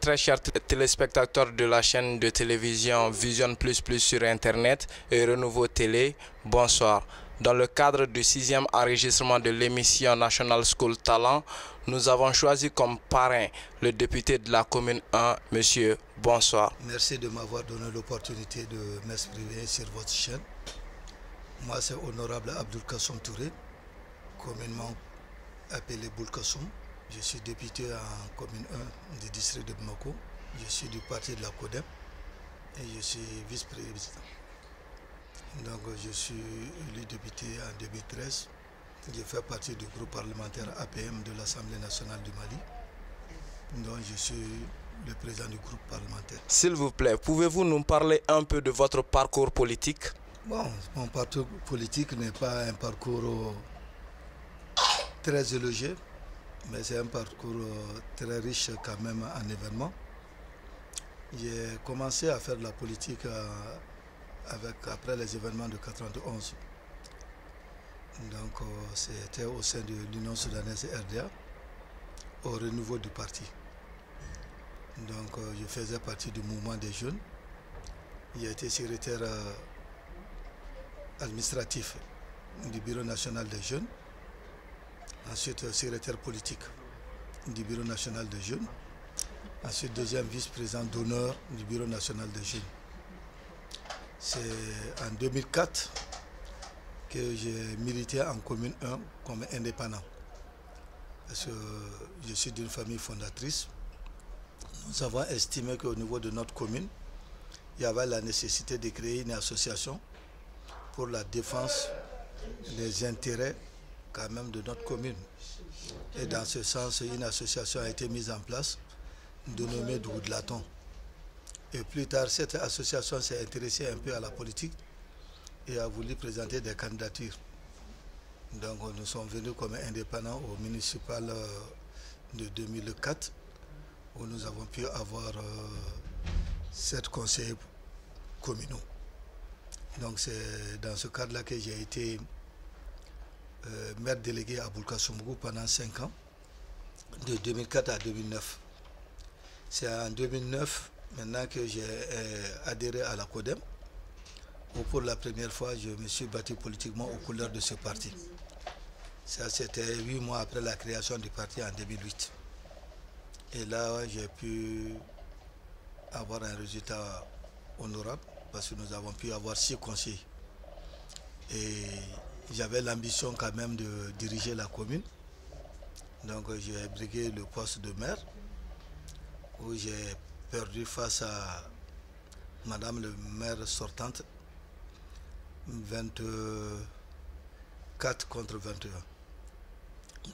Très chers téléspectateurs de la chaîne de télévision Vision Plus Plus sur Internet et Renouveau Télé, bonsoir. Dans le cadre du 6e enregistrement de l'émission National School Talent, nous avons choisi comme parrain le député de la commune 1, monsieur. Bonsoir. Merci de m'avoir donné l'opportunité de m'exprimer sur votre chaîne. Moi, c'est Honorable Abdoul Kassoum Touré, communément appelé Boul Kassoum. Je suis député en commune 1 du district de Bamako. Je suis du parti de la CODEM et je suis vice-président. Donc, je suis élu député en 2013. Je fais partie du groupe parlementaire APM de l'Assemblée nationale du Mali. Donc, je suis le président du groupe parlementaire. S'il vous plaît, pouvez-vous nous parler un peu de votre parcours politique? Bon, mon parcours politique n'est pas un parcours très élogieux, mais c'est un parcours très riche quand même en événements. J'ai commencé à faire de la politique après les événements de 91. Donc c'était au sein de l'Union soudanaise RDA, au renouveau du parti. Donc je faisais partie du mouvement des jeunes. J'ai été secrétaire administratif du Bureau national des jeunes. Ensuite, secrétaire politique du Bureau national des jeunes. Ensuite, deuxième vice-président d'honneur du Bureau national des jeunes. C'est en 2004 que j'ai milité en commune 1 comme indépendant. Parce que je suis d'une famille fondatrice. Nous avons estimé qu'au niveau de notre commune, il y avait la nécessité de créer une association pour la défense des intérêts quand même de notre commune. Et dans ce sens, une association a été mise en place, dénommée Doudlaton. Et plus tard, cette association s'est intéressée un peu à la politique et a voulu présenter des candidatures. Donc nous sommes venus comme indépendants au municipal de 2004, où nous avons pu avoir 7 conseillers communaux. Donc c'est dans ce cadre-là que j'ai été maire délégué à Boul Kassoum pendant 5 ans, de 2004 à 2009. C'est en 2009 maintenant que j'ai adhéré à la CODEM, où pour la première fois je me suis battu politiquement aux couleurs de ce parti. Ça c'était 8 mois après la création du parti en 2008. Et là j'ai pu avoir un résultat honorable parce que nous avons pu avoir 6 conseillers. Et j'avais l'ambition quand même de diriger la commune. Donc j'ai brigué le poste de maire où j'ai perdu face à Madame le maire sortante 24 contre 21.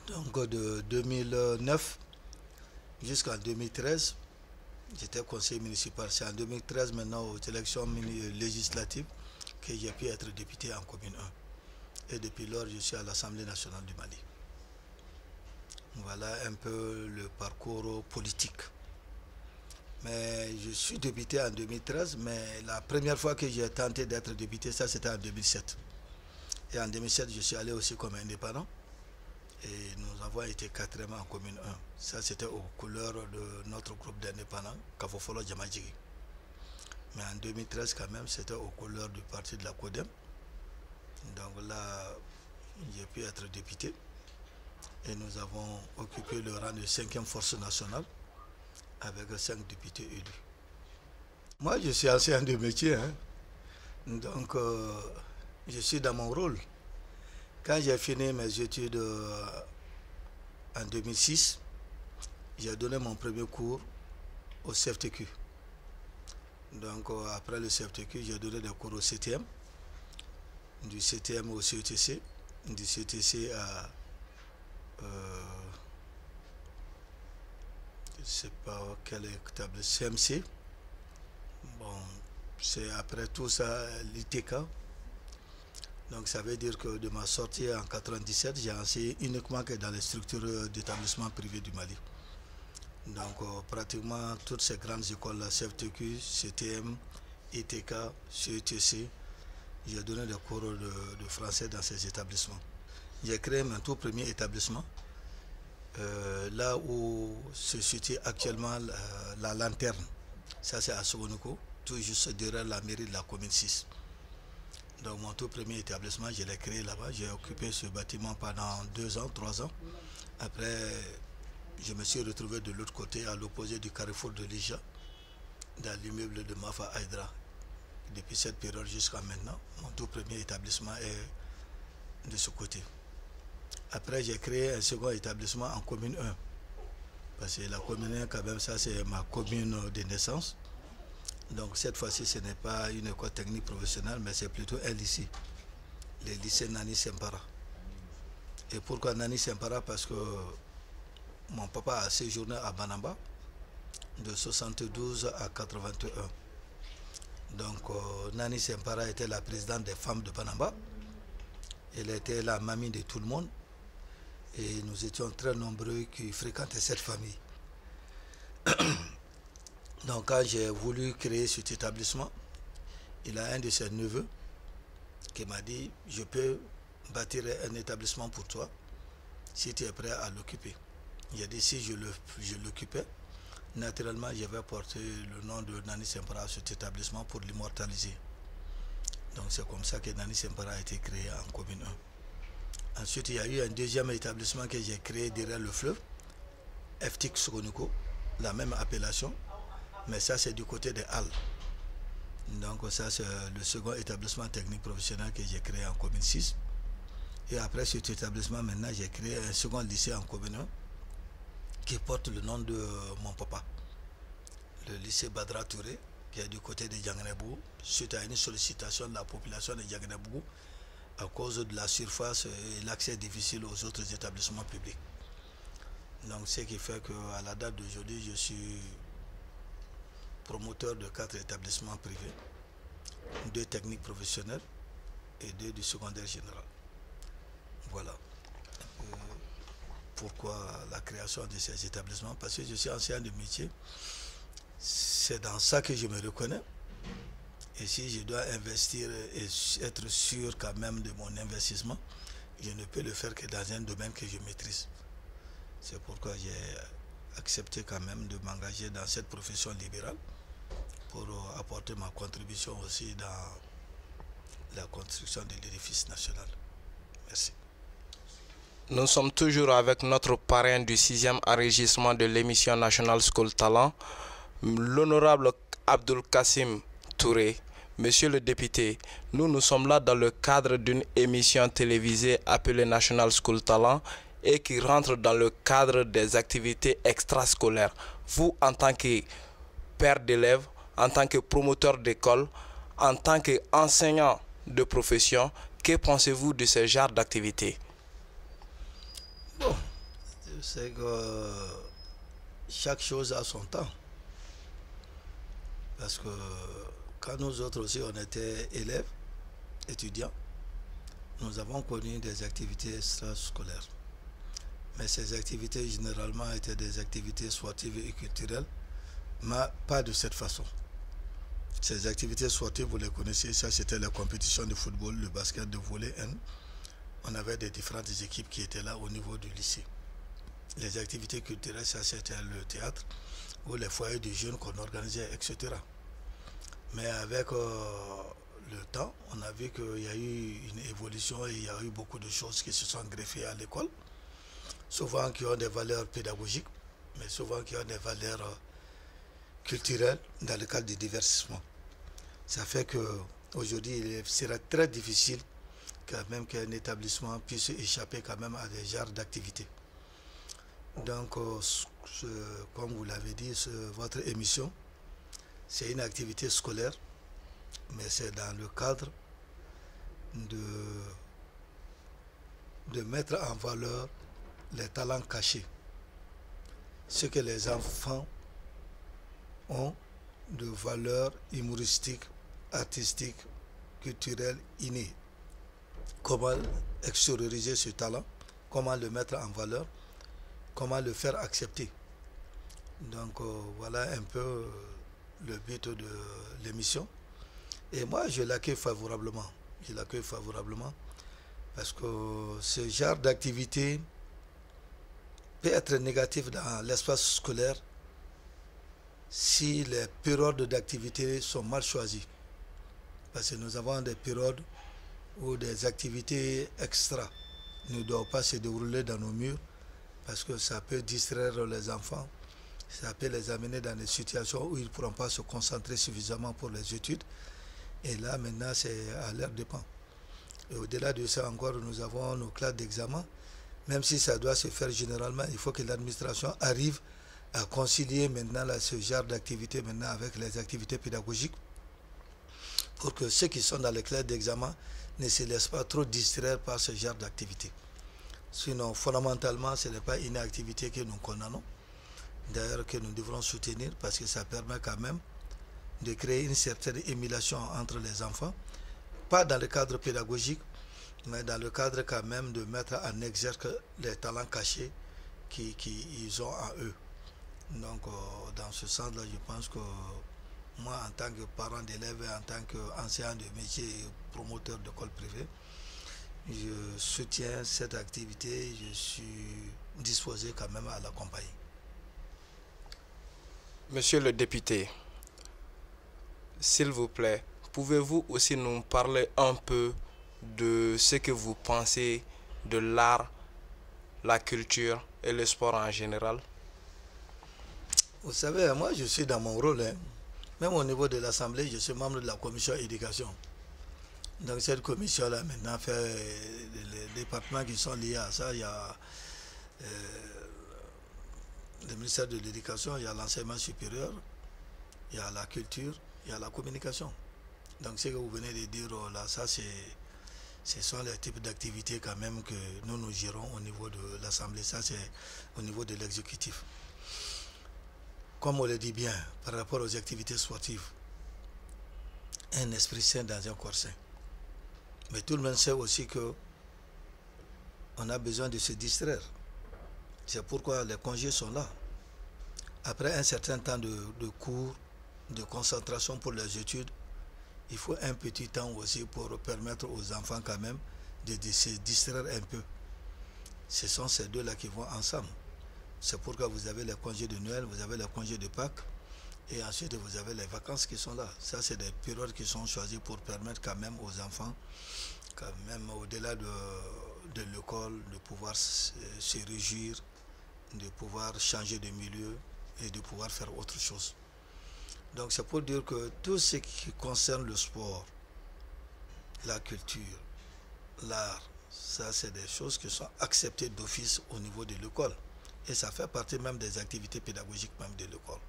Donc de 2009 jusqu'en 2013, j'étais conseiller municipal. C'est en 2013 maintenant aux élections législatives que j'ai pu être député en commune 1. Et depuis lors, je suis à l'Assemblée nationale du Mali. Voilà un peu le parcours politique. Mais je suis député en 2013, mais la première fois que j'ai tenté d'être député, ça c'était en 2007. Et en 2007, je suis allé aussi comme indépendant. Et nous avons été 4e en commune 1. Ça c'était aux couleurs de notre groupe d'indépendants, Kafofolo Djamadjiri. Mais en 2013 quand même, c'était aux couleurs du parti de la CODEM. Donc là, j'ai pu être député et nous avons occupé le rang de 5e force nationale avec 5 députés élus. Moi, je suis ancien de métier, hein. Donc je suis dans mon rôle. Quand j'ai fini mes études en 2006, j'ai donné mon premier cours au CFTQ. Donc après le CFTQ, j'ai donné des cours au CTM. Du CTM au CETC, du CETC à je ne sais pas quel établissement, CMC. Bon, c'est après tout ça l'ITK. Donc ça veut dire que de ma sortie en 1997, j'ai enseigné uniquement que dans les structures d'établissements privés du Mali. Donc pratiquement toutes ces grandes écoles, la CFTQ, CTM, ITK, CETC, j'ai donné des cours de français dans ces établissements. J'ai créé mon tout premier établissement là où se situe actuellement la lanterne. Ça c'est à Sogonoko, tout juste derrière la mairie de la commune 6. Donc mon tout premier établissement, je l'ai créé là-bas. J'ai occupé ce bâtiment pendant 2 ans, 3 ans. Après, je me suis retrouvé de l'autre côté, à l'opposé du carrefour de l'Ija, dans l'immeuble de Mafa Haïdra. Depuis cette période jusqu'à maintenant, mon tout premier établissement est de ce côté. Après, j'ai créé un second établissement en commune 1. Parce que la commune 1, quand même, ça c'est ma commune de naissance. Donc cette fois-ci, ce n'est pas une école technique professionnelle, mais c'est plutôt un lycée. Le lycée Nani Sempara. Et pourquoi Nani Sempara? Parce que mon papa a séjourné à Banamba de 72 à 81. Donc Nani Sempara était la présidente des femmes de Banamba. Elle était la mamie de tout le monde. Et nous étions très nombreux qui fréquentaient cette famille. Donc quand j'ai voulu créer cet établissement, il a un de ses neveux qui m'a dit, je peux bâtir un établissement pour toi si tu es prêt à l'occuper. J'ai dit, si je l'occupais, naturellement je vais porter le nom de Nani Sempara à cet établissement pour l'immortaliser. Donc c'est comme ça que Nani Sempara a été créé en commune 1. Ensuite, il y a eu un deuxième établissement que j'ai créé derrière le fleuve, FTIC Sogonoko, la même appellation, mais ça c'est du côté des Halles. Donc ça c'est le second établissement technique professionnel que j'ai créé en commune 6. Et après cet établissement, maintenant j'ai créé un second lycée en commune 1 qui porte le nom de mon papa, le lycée Badra Touré, qui est du côté de Djanganebougou, suite à une sollicitation de la population de Djanganebougou à cause de la surface et l'accès difficile aux autres établissements publics. Donc ce qui fait qu'à la date d'aujourd'hui, je suis promoteur de 4 établissements privés, 2 techniques professionnelles et 2 du secondaire général. Voilà. Pourquoi la création de ces établissements? Parce que je suis ancien de métier. C'est dans ça que je me reconnais. Et si je dois investir et être sûr quand même de mon investissement, je ne peux le faire que dans un domaine que je maîtrise. C'est pourquoi j'ai accepté quand même de m'engager dans cette profession libérale pour apporter ma contribution aussi dans la construction de l'édifice national. Merci. Nous sommes toujours avec notre parrain du 6e enregistrement de l'émission National School Talent, l'honorable Abdul Kassim Touré. Monsieur le député, nous sommes là dans le cadre d'une émission télévisée appelée National School Talent et qui rentre dans le cadre des activités extrascolaires. Vous, en tant que père d'élèves, en tant que promoteur d'école, en tant qu'enseignant de profession, que pensez-vous de ce genre d'activité? Bon, c'est que chaque chose a son temps. Parce que quand nous autres aussi on était élèves, étudiants, nous avons connu des activités extrascolaires. Mais ces activités généralement étaient des activités sportives et culturelles, mais pas de cette façon. Ces activités sportives, vous les connaissez, ça c'était la compétition de football, le basket, de volley. On avait des différentes équipes qui étaient là au niveau du lycée. Les activités culturelles, ça c'était le théâtre ou les foyers de jeunes qu'on organisait, etc. Mais avec le temps, on a vu qu'il y a eu une évolution et il y a eu beaucoup de choses qui se sont greffées à l'école, souvent qui ont des valeurs pédagogiques, mais souvent qui ont des valeurs culturelles dans le cadre du divertissement. Ça fait qu'aujourd'hui, il sera très difficile quand même qu'un établissement puisse échapper quand même à des genres d'activités. Donc, comme vous l'avez dit, votre émission, c'est une activité scolaire, mais c'est dans le cadre de mettre en valeur les talents cachés, ce que les enfants ont de valeurs humoristiques, artistiques, culturelles innées. Comment extérioriser ce talent, comment le mettre en valeur, comment le faire accepter. Donc voilà un peu le but de l'émission. Et moi, je l'accueille favorablement. Je l'accueille favorablement parce que ce genre d'activité peut être négatif dans l'espace scolaire si les périodes d'activité sont mal choisies. Parce que nous avons des périodes où des activités extra ne doivent pas se dérouler dans nos murs parce que ça peut distraire les enfants, ça peut les amener dans des situations où ils ne pourront pas se concentrer suffisamment pour les études. Et là, maintenant, c'est à leur dépens. Et au-delà de ça encore, nous avons nos classes d'examen. Même si ça doit se faire généralement, il faut que l'administration arrive à concilier maintenant là, ce genre d'activité maintenant avec les activités pédagogiques pour que ceux qui sont dans les classes d'examen ne se laissent pas trop distraire par ce genre d'activité. Sinon, fondamentalement, ce n'est pas une activité que nous condamnons, d'ailleurs que nous devrons soutenir parce que ça permet quand même de créer une certaine émulation entre les enfants, pas dans le cadre pédagogique, mais dans le cadre quand même de mettre en exergue les talents cachés qu'ils ont en eux. Donc, dans ce sens-là, je pense que moi, en tant que parent d'élèves et en tant qu'enseignant de métier et promoteur d'école privée, je soutiens cette activité, je suis disposé quand même à l'accompagner. Monsieur le député, s'il vous plaît, pouvez-vous aussi nous parler un peu de ce que vous pensez de l'art, la culture et le sport en général? Vous savez, moi je suis dans mon rôle, hein. Même au niveau de l'Assemblée, je suis membre de la commission éducation. Donc cette commission-là maintenant fait les départements qui sont liés à ça. Il y a le ministère de l'Éducation, il y a l'enseignement supérieur, il y a la culture, il y a la communication. Donc ce que vous venez de dire là, ça ce sont les types d'activités quand même que nous gérons au niveau de l'Assemblée. Ça c'est au niveau de l'exécutif. Comme on le dit bien, par rapport aux activités sportives, un esprit sain dans un corps sain. Mais tout le monde sait aussi que on a besoin de se distraire. C'est pourquoi les congés sont là. Après un certain temps de cours, de concentration pour les études, il faut un petit temps aussi pour permettre aux enfants quand même de se distraire un peu. Ce sont ces deux-là qui vont ensemble. C'est pourquoi vous avez les congés de Noël, vous avez les congés de Pâques, et ensuite vous avez les vacances qui sont là. Ça, c'est des périodes qui sont choisies pour permettre quand même aux enfants, quand même au-delà de l'école, de pouvoir se réjouir, de pouvoir changer de milieu et de pouvoir faire autre chose. Donc c'est pour dire que tout ce qui concerne le sport, la culture, l'art, ça c'est des choses qui sont acceptées d'office au niveau de l'école. Et ça fait partie même des activités pédagogiques même de l'école.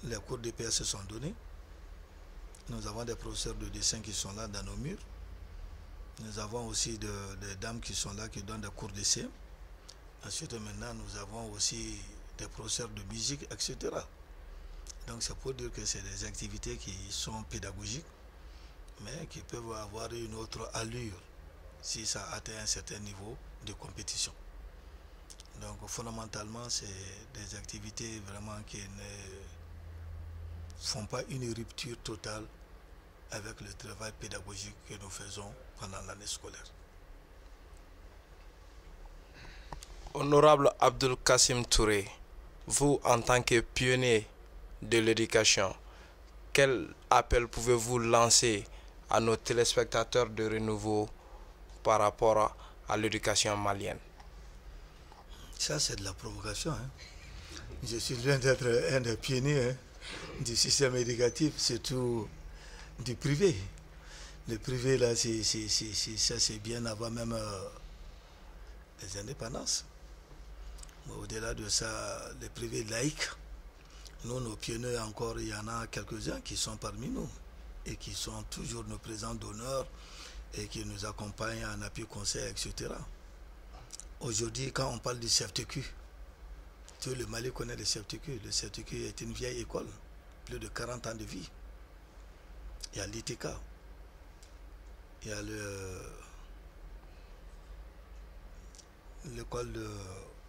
Les cours d'EPS se sont donnés. Nous avons des professeurs de dessin qui sont là dans nos murs. Nous avons aussi des dames qui sont là qui donnent des cours d'essai. Ensuite maintenant nous avons aussi des professeurs de musique, etc. Donc c'est pour dire que c'est des activités qui sont pédagogiques, mais qui peuvent avoir une autre allure si ça atteint un certain niveau de compétition. Donc fondamentalement, c'est des activités vraiment qui ne font pas une rupture totale avec le travail pédagogique que nous faisons pendant l'année scolaire. Honorable Abdul Kassim Touré, vous en tant que pionnier de l'éducation, quel appel pouvez-vous lancer à nos téléspectateurs de Renouveau par rapport à l'éducation malienne? Ça, c'est de la provocation. Hein. Je suis loin d'être un des pionniers du système éducatif, surtout du privé. Le privé, là, ça c'est bien avant même les indépendances. Au-delà de ça, le privé laïque, nous, nos pionniers encore, il y en a quelques-uns qui sont parmi nous et qui sont toujours nos présents d'honneur et qui nous accompagnent en appui conseil, etc. Aujourd'hui, quand on parle du CFTQ, tout le Mali connaît le CFTQ. Le CFTQ est une vieille école, plus de 40 ans de vie. Il y a l'ITK, il y a l'école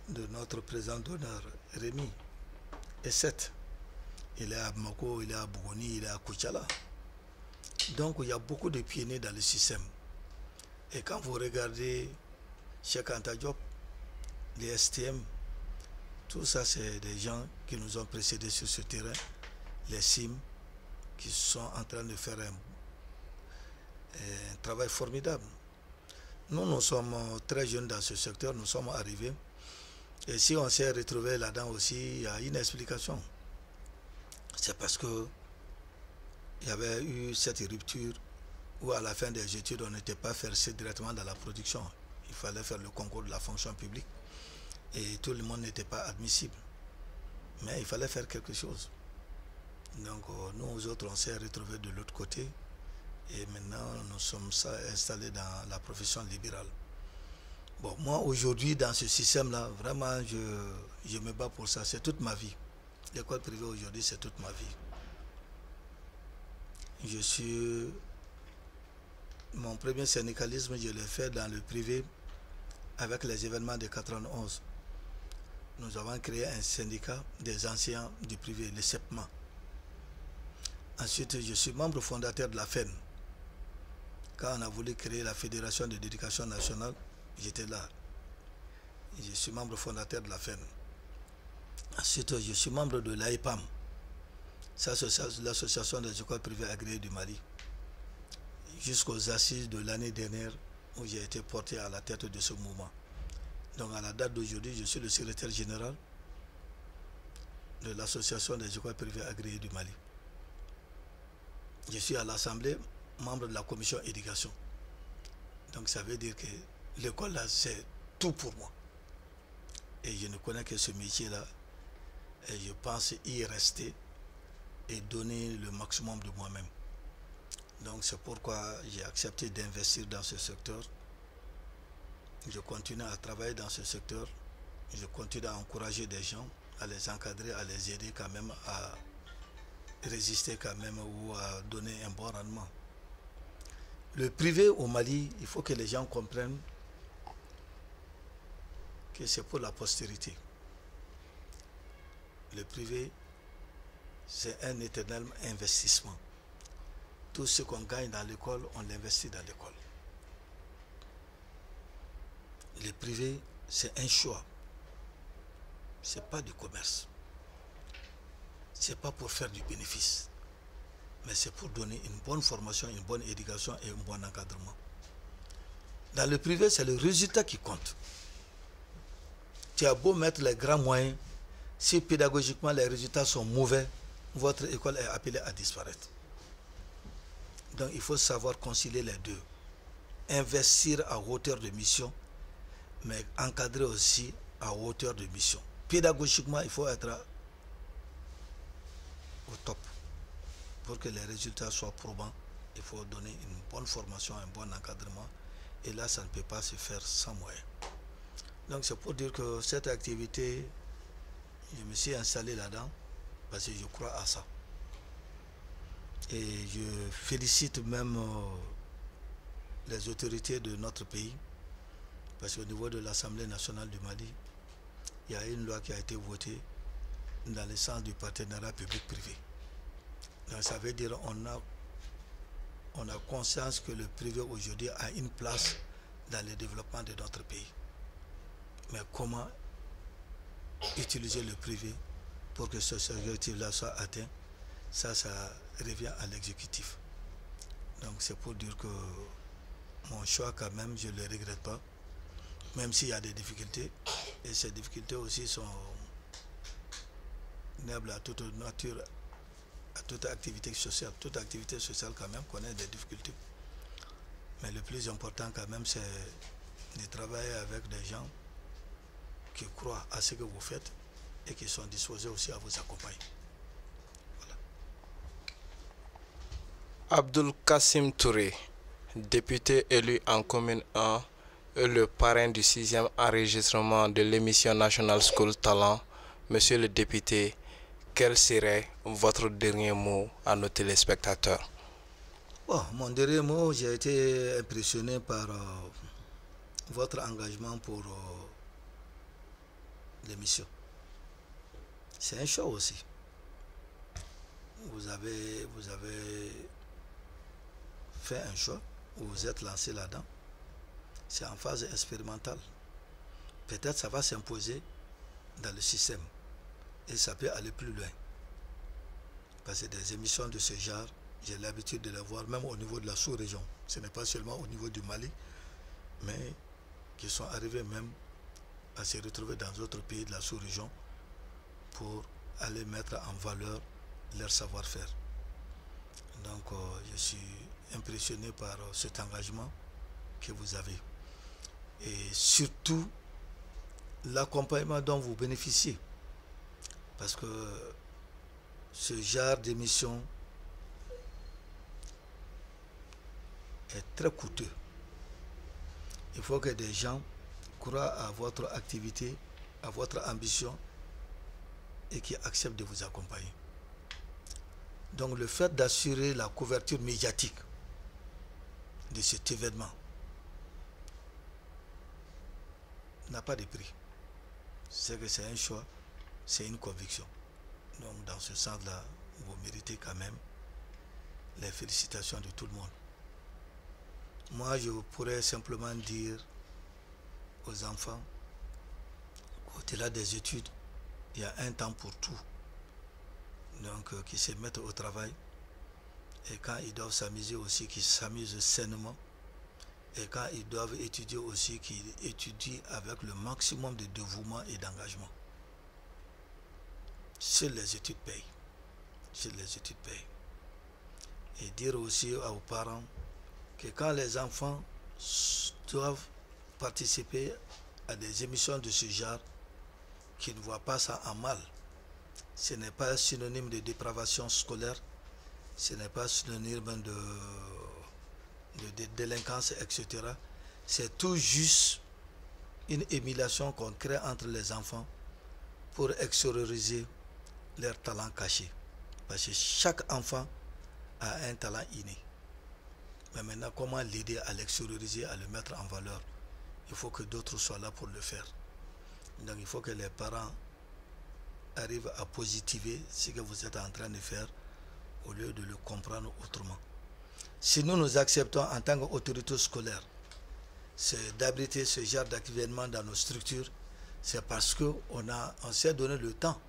de notre président d'honneur, Rémi, et 7. Il est à Bamako, il est à Bougoni, il est à Kouchala. Donc il y a beaucoup de pionniers dans le système. Et quand vous regardez Cheikh Anta Diop, les STM, tout ça c'est des gens qui nous ont précédés sur ce terrain, les CIM, qui sont en train de faire un travail formidable. Nous sommes très jeunes dans ce secteur, nous sommes arrivés. Et si on s'est retrouvé là-dedans aussi, il y a une explication. C'est parce que il y avait eu cette rupture où à la fin des études, on n'était pas versé directement dans la production. Il fallait faire le concours de la fonction publique. Et tout le monde n'était pas admissible. Mais il fallait faire quelque chose. Donc nous autres, on s'est retrouvés de l'autre côté. Et maintenant, nous sommes installés dans la profession libérale. Bon, moi, aujourd'hui, dans ce système-là, vraiment, je me bats pour ça. C'est toute ma vie. L'école privée, aujourd'hui, c'est toute ma vie. Mon premier syndicalisme, je l'ai fait dans le privé avec les événements de 91. Nous avons créé un syndicat des anciens du privé, le SEPMA. Ensuite, je suis membre fondateur de la FEN. Quand on a voulu créer la Fédération de l'éducation nationale, j'étais là. Je suis membre fondateur de la FEN. Ensuite, je suis membre de l'AEPAM. Ça, c'est l'association des écoles privées agréées du Mali. Jusqu'aux assises de l'année dernière où j'ai été porté à la tête de ce mouvement. Donc à la date d'aujourd'hui, je suis le secrétaire général de l'association des écoles privées agréées du Mali. Je suis à l'Assemblée membre de la commission éducation. Donc ça veut dire que l'école là, c'est tout pour moi. Et je ne connais que ce métier-là. Et je pense y rester et donner le maximum de moi-même. Donc c'est pourquoi j'ai accepté d'investir dans ce secteur. Je continue à travailler dans ce secteur. Je continue à encourager des gens, à les encadrer, à les aider quand même à résister quand même ou à donner un bon rendement. Le privé au Mali, il faut que les gens comprennent que c'est pour la postérité. Le privé, c'est un éternel investissement. Tout ce qu'on gagne dans l'école, on l'investit dans l'école. Le privé, c'est un choix. Ce n'est pas du commerce. Ce n'est pas pour faire du bénéfice. Mais c'est pour donner une bonne formation, une bonne éducation et un bon encadrement. Dans le privé, c'est le résultat qui compte. Tu as beau mettre les grands moyens, si pédagogiquement les résultats sont mauvais, votre école est appelée à disparaître. Donc il faut savoir concilier les deux. Investir à hauteur de mission, mais encadrer aussi à hauteur de mission. Pédagogiquement, il faut être au top. Pour que les résultats soient probants, il faut donner une bonne formation, un bon encadrement. Et là, ça ne peut pas se faire sans moyens. Donc c'est pour dire que cette activité, je me suis installé là-dedans parce que je crois à ça. Et je félicite même les autorités de notre pays parce qu'au niveau de l'Assemblée nationale du Mali, il y a une loi qui a été votée dans le sens du partenariat public-privé. Donc ça veut dire on a conscience que le privé aujourd'hui a une place dans le développement de notre pays. Mais comment utiliser le privé pour que ce objectif-là soit atteint, ça revient à l'exécutif. Donc c'est pour dire que mon choix quand même, je ne le regrette pas, même s'il y a des difficultés. Et ces difficultés aussi sont nables à toute nature, à toute activité sociale. Toute activité sociale quand même connaît des difficultés. Mais le plus important quand même, c'est de travailler avec des gens qui croient à ce que vous faites et qui sont disposés aussi à vous accompagner. Voilà. Abdul Kassim Touré, député élu en commune 1 et le parrain du 6e enregistrement de l'émission National School Talent. Monsieur le député, quel serait votre dernier mot à nos téléspectateurs? Bon, mon dernier mot, j'ai été impressionné par votre engagement pour l'émission. C'est un choix aussi. Vous avez fait un choix, vous vous êtes lancé là-dedans. C'est en phase expérimentale. peut-être ça va s'imposer dans le système. Et ça peut aller plus loin. Parce que des émissions de ce genre, j'ai l'habitude de les voir même au niveau de la sous-région. Ce n'est pas seulement au niveau du Mali, mais qui sont arrivés même à se retrouver dans d'autres pays de la sous-région pour aller mettre en valeur leur savoir-faire. Donc je suis impressionné par cet engagement que vous avez. Et surtout l'accompagnement dont vous bénéficiez. Parce que ce genre d'émission est très coûteux. Il faut que des gens croient à votre activité, à votre ambition et qui acceptent de vous accompagner. Donc le fait d'assurer la couverture médiatique de cet événement n'a pas de prix. C'est que c'est un choix, c'est une conviction. Donc dans ce sens-là, vous méritez quand même les félicitations de tout le monde. Moi, je pourrais simplement dire aux enfants qu'au-delà des études, il y a un temps pour tout. Donc, qu'ils se mettent au travail. Et quand ils doivent s'amuser aussi, qu'ils s'amusent sainement. Et quand ils doivent étudier aussi, qu'ils étudient avec le maximum de dévouement et d'engagement. Seules les études payent. Seules les études payent. Et dire aussi aux parents que quand les enfants doivent participer à des émissions de ce genre, qu'ils ne voient pas ça en mal. Ce n'est pas synonyme de dépravation scolaire, ce n'est pas synonyme de délinquance, etc. C'est tout juste une émulation qu'on crée entre les enfants pour extérioriser leurs talents cachés. Parce que chaque enfant a un talent inné. Mais maintenant, comment l'aider à l'extérioriser, à le mettre en valeur? Il faut que d'autres soient là pour le faire. Donc il faut que les parents arrivent à positiver ce que vous êtes en train de faire au lieu de le comprendre autrement. Si nous acceptons en tant qu'autorité scolaire d'abriter ce genre d'événements dans nos structures, c'est parce qu'on s'est donné le temps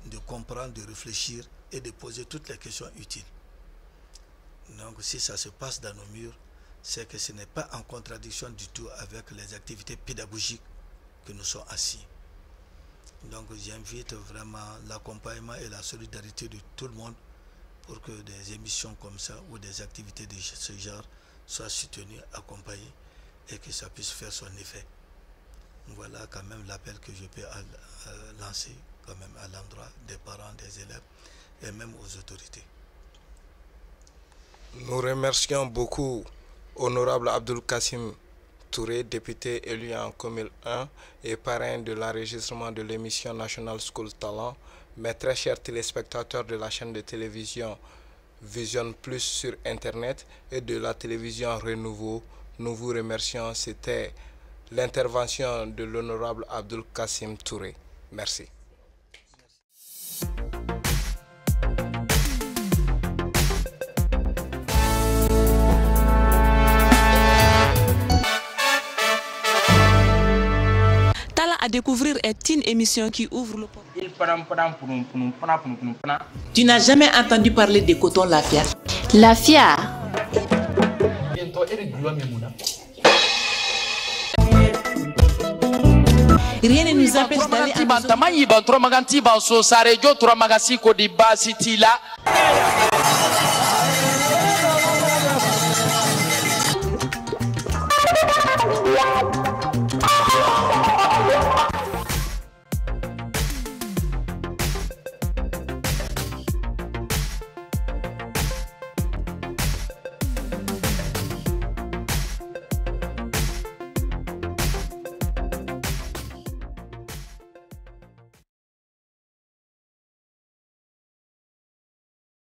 de comprendre, de réfléchir et de poser toutes les questions utiles. Donc si ça se passe dans nos murs, c'est que ce n'est pas en contradiction du tout avec les activités pédagogiques que nous sommes assis. Donc j'invite vraiment l'accompagnement et la solidarité de tout le monde pour que des émissions comme ça ou des activités de ce genre soient soutenues, accompagnées et que ça puisse faire son effet. Voilà quand même l'appel que je peux lancer quand même à l'endroit des parents, des élèves et même aux autorités. Nous remercions beaucoup Honorable Abdoul Kassim Touré, député élu en Commune 1 et parrain de l'enregistrement de l'émission National School Talent. Mes très chers téléspectateurs de la chaîne de télévision Vision Plus sur Internet et de la télévision Renouveau, nous vous remercions. C'était l'intervention de l'honorable Abdoul Kassim Touré. Merci. À découvrir est une émission qui ouvre le porte. Tu n'as jamais entendu parler de coton Lafia? Lafia. Rien ne nous empêche d'aller à